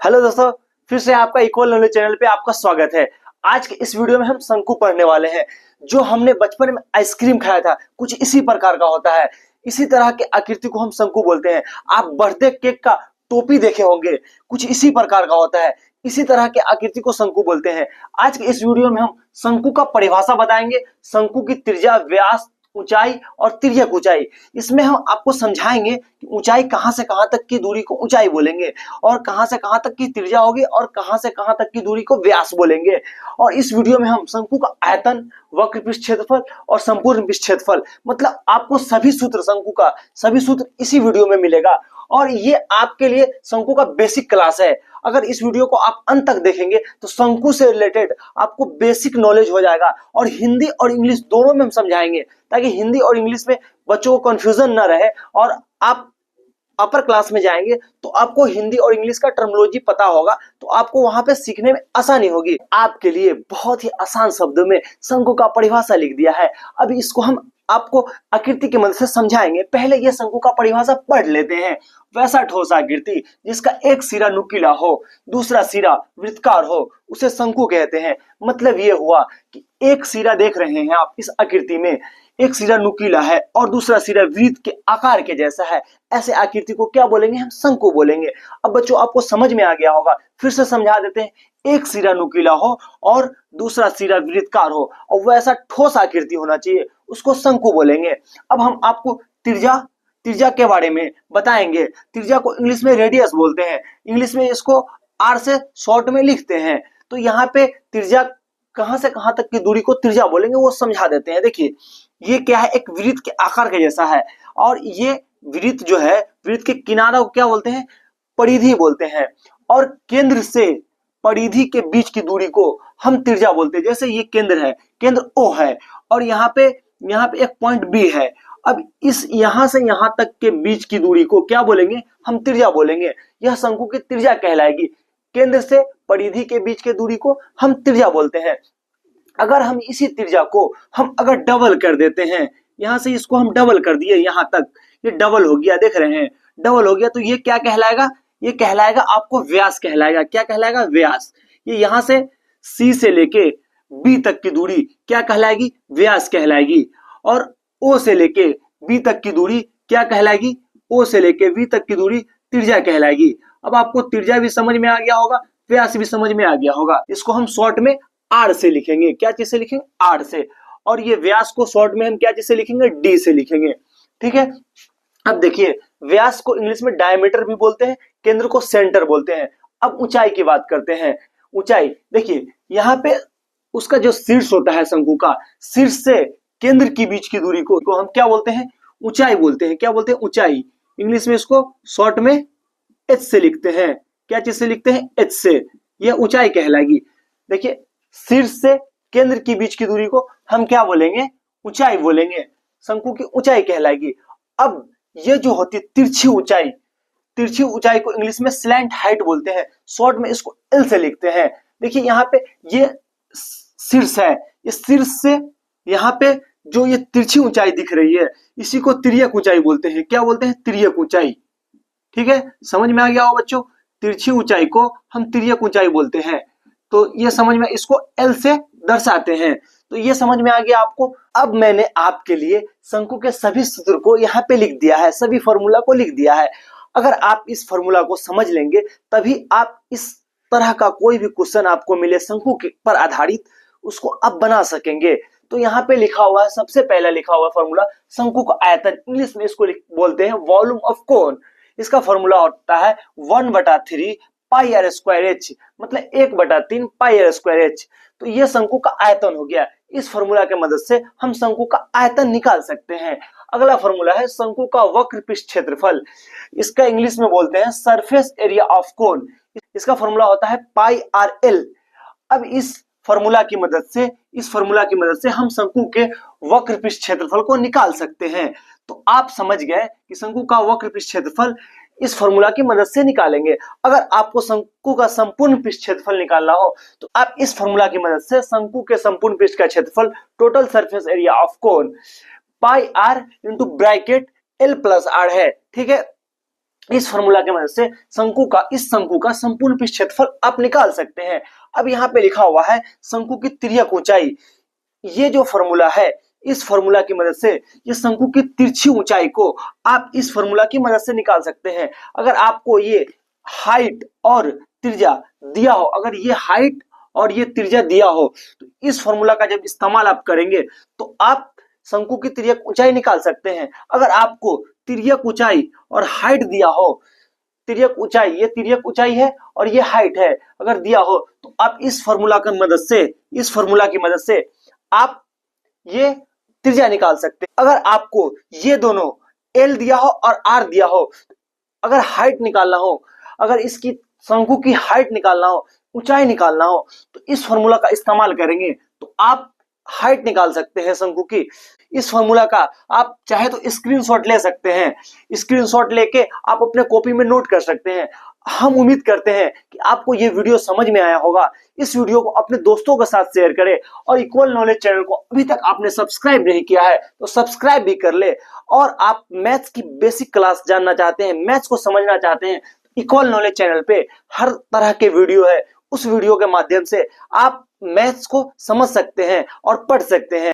Hello दोस्तों, फिर से आपका इक्वल नॉलेज चैनल पे आपका स्वागत है। आज के इस वीडियो में हम शंकु पढ़ने वाले हैं। जो हमने बचपन में आइसक्रीम खाया था, कुछ इसी प्रकार का होता है। इसी तरह के आकृति को हम शंकु बोलते हैं। आप बर्थडे केक का टोपी देखे होंगे, कुछ इसी प्रकार का होता है। इसी तरह के आकृति को शंकु बोलते हैं। आज के इस वीडियो में हम शंकु का परिभाषा बताएंगे, शंकु की त्रिज्या, व्यास, ऊंचाई और तिर्यक ऊंचाई। इसमें हम आपको समझाएंगे कि ऊंचाई कहां से कहां तक की दूरी को ऊंचाई बोलेंगे, और कहां से कहां तक की त्रिज्या होगी, और कहां से कहां तक की दूरी को व्यास बोलेंगे। और इस वीडियो में हम शंकु का आयतन, वक्र पृष्ठ क्षेत्रफल और संपूर्ण पृष्ठ क्षेत्रफल, मतलब आपको सभी सूत्र शंकु का, सभी सूत्र इसी वीडियो में मिलेगा। और ये आपके लिए शंकु का बेसिक क्लास है। अगर इस वीडियो को आप अंत तक देखेंगे तो शंकु से रिलेटेड आपको बेसिक नॉलेज हो जाएगा। और हिंदी और इंग्लिश दोनों में हम समझाएंगे, ताकि हिंदी और इंग्लिश में बच्चों को कंफ्यूजन ना रहे। और आप अपर क्लास में जाएंगे तो आपको हिंदी और इंग्लिश का टर्मिनोलॉजी पता होगा, तो आपको वहां पे सीखने में आसानी होगी। आपके लिए बहुत ही आसान शब्दों में शंकु का परिभाषा लिख दिया है। अब इसको हम आपको आकृति की मदद से समझाएंगे। पहले ये शंकु का परिभाषा पढ़ लेते हैं। वैसा ठोस आकृति जिसका एक सिरा नुकीला हो, दूसरा सिरा वृत्ताकार हो, उसे शंकु कहते हैं। मतलब ये हुआ कि एक सिरा देख रहे हैं आप इस आकृति में, एक सिरा नुकीला है और दूसरा सिरा वृत्त के आकार के जैसा है। ऐसे आकृति को क्या बोलेंगे? हम शंकु बोलेंगे। अब बच्चों आपको समझ में आ गया होगा, फिर से समझा देते हैं। एक सिरा नुकीला हो और दूसरा सिरा वृत्ताकार हो और वैसा ठोस आकृति होना चाहिए, उसको शंकु बोलेंगे। अब हम आपको त्रिज्या के बारे में बताएंगे। त्रिज्या को इंग्लिश में रेडियस बोलते हैं। इंग्लिश में इसको आर से शॉर्ट में लिखते हैं। तो यहाँ पे त्रिज्या कहां से कहां तक की दूरी को त्रिज्या बोलेंगे, वो समझा देते हैं। देखिए, ये क्या है? एक वृत्त के आकार के जैसा है। और ये वृत्त जो है, वृत्त के किनारा को क्या बोलते हैं? परिधि बोलते हैं। और केंद्र से परिधि के बीच की दूरी को हम त्रिज्या बोलते हैं। जैसे ये केंद्र है, केंद्र O है, और यहाँ पे एक पॉइंट B है। अब इस यहां से यहां तक के बीच की दूरी को क्या बोलेंगे? हम त्रिज्या बोलेंगे। यह शंकु की त्रिज्या कहलाएगी। केंद्र से परिधि के बीच की दूरी को हम त्रिज्या बोलते हैं। अगर हम इसी त्रिज्या को हम अगर डबल कर देते हैं, यहां से इसको हम डबल कर दिए, यहां तक ये डबल हो गया, देख रहे हैं, डबल हो गया, तो ये क्या कहलाएगा? ये कहलाएगा आपको व्यास कहलाएगा। क्या कहलाएगा? व्यास। ये यहां से C से लेके B तक की दूरी क्या कहलाएगी? व्यास कहलाएगी। और O से लेके B तक की दूरी क्या कहलाएगी? O से लेके V तक की दूरी त्रिज्या कहलाएगी। अब आपको त्रिज्या भी समझ में आ गया होगा, व्यास भी समझ में आ गया होगा। इसको हम शॉर्ट में R से लिखेंगे। क्या चीज से लिखेंगे? R से। और ये व्यास को शॉर्ट में हम क्या चीज से लिखेंगे? D से लिखेंगे। ठीक है। अब देखिए, व्यास को इंग्लिश में डायमीटर भी बोलते हैं, केंद्र को सेंटर बोलते हैं। अब ऊंचाई की बात करते हैं। ऊंचाई देखिए, यहाँ पे उसका जो शीर्ष होता है शंकु का, शीर्ष से केंद्र के बीच की दूरी को हम क्या बोलते हैं? ऊंचाई बोलते हैं। क्या बोलते हैं? ऊंचाई। इंग्लिश में इसको शॉर्ट में H से लिखते हैं। क्या चीज से लिखते हैं? H से। यह ऊंचाई कहलाएगी। देखिए, शीर्ष से केंद्र के बीच की दूरी को हम क्या बोलेंगे? ऊंचाई बोलेंगे। शंकु की ऊंचाई कहलाएगी। अब ये जो होती है तिरछी ऊंचाई, तिरछी ऊंचाई को इंग्लिश में स्लैंट हाइट बोलते हैं। शॉर्ट में इसको L से लिखते हैं। देखिए, यहाँ पे ये शीर्ष है, इस शीर्ष से यहाँ पे जो ये तिरछी ऊंचाई दिख रही है, इसी को तिर्यक ऊंचाई बोलते हैं। क्या बोलते हैं? तिर्यक ऊंचाई। ठीक है, समझ में आ गया हो बच्चों? तिरछी ऊंचाई को हम तिर्यक ऊंचाई बोलते हैं। तो ये समझ में, इसको L से दर्शाते हैं। तो ये समझ में आ गया आपको। अब मैंने आपके लिए शंकु के सभी सूत्र को यहाँ पे लिख दिया है, सभी फॉर्मूला को लिख दिया है। अगर आप इस फॉर्मूला को समझ लेंगे, तभी आप इस तरह का कोई भी क्वेश्चन आपको मिले शंकु पर आधारित, उसको आप बना सकेंगे। तो यहाँ पे लिखा हुआ है, सबसे पहला लिखा हुआ फॉर्मूला शंकु का आयतन। इंग्लिश में इसको बोलते हैं वॉल्यूम ऑफ कोन। इसका फॉर्मूला होता है 1/3 पाई आर स्क्वायर एच, मतलब 1/3 पाई आर स्क्वायर एच। तो ये शंकु का आयतन हो गया। इस फॉर्मूला के मदद से हम शंकु का आयतन निकाल सकते हैं। अगला फॉर्मूला है शंकु का वक्र पृष्ठ क्षेत्रफल। इसका इंग्लिश में बोलते हैं सरफेस एरिया ऑफ कोन। इसका फॉर्मूला होता है पाई आर एल। अब इस फॉर्मूला की मदद से हम शंकु के वक्र पृष्ठ क्षेत्रफल को निकाल सकते हैं। तो आप समझ गए कि शंकु का वक्र पृष्ठ क्षेत्रफल इस फॉर्मूला की मदद से निकालेंगे। अगर आपको शंकु का संपूर्ण पृष्ठ क्षेत्रफल निकालना हो, तो आप इस फॉर्मूला की मदद से शंकु के संपूर्ण पृष्ठ का क्षेत्रफल, total surface area of cone, pi r into bracket L plus R है। ठीक है, इस फॉर्मूला की मदद से इस शंकु का संपूर्ण पृष्ठ क्षेत्रफल आप निकाल सकते हैं। अब यहाँ पे लिखा हुआ है शंकु की तिर्यक ऊंचाई। ये जो फॉर्मूला है, इस फॉर्मूला की मदद से ये शंकु की तिरछी ऊंचाई को आप इस फॉर्मूला की मदद से निकाल सकते हैं। अगर आपको ये हाइट और त्रिज्या दिया हो, अगर ये हाइट और ये त्रिज्या दिया हो, तो इस फॉर्मूला का जब इस्तेमाल आप करेंगे तो आप शंकु की तिर्यक ऊंचाई निकाल सकते हैं। अगर आपको तिर्यक ऊंचाई और हाइट दिया हो, तिर्यक ऊंचाई, ये तिर्यक ऊंचाई है और ये हाइट है, अगर दिया हो तो आप इस फॉर्मूला की मदद से आप ये त्रिज्या निकाल सकते हैं। अगर आपको ये दोनों L दिया हो और R दिया हो, अगर हाइट निकालना हो, अगर इसकी शंकु की हाइट निकालना हो, ऊंचाई निकालना हो, तो इस फॉर्मूला का इस्तेमाल करेंगे तो आप हाइट निकाल सकते हैं शंकु की। इस फॉर्मूला का आप चाहे तो स्क्रीनशॉट ले सकते हैं, स्क्रीनशॉट लेके आप अपने कॉपी में नोट कर सकते हैं। हम उम्मीद करते हैं कि आपको ये वीडियो समझ में आया होगा। इस वीडियो को अपने दोस्तों के साथ शेयर करें और इक्वल नॉलेज चैनल को अभी तक आपने सब्सक्राइब नहीं किया है तो सब्सक्राइब भी कर ले। और आप मैथ्स की बेसिक क्लास जानना चाहते हैं, मैथ्स को समझना चाहते हैं, इक्वल नॉलेज चैनल पे हर तरह के वीडियो है। उस वीडियो के माध्यम से आप मैथ्स को समझ सकते हैं और पढ़ सकते हैं।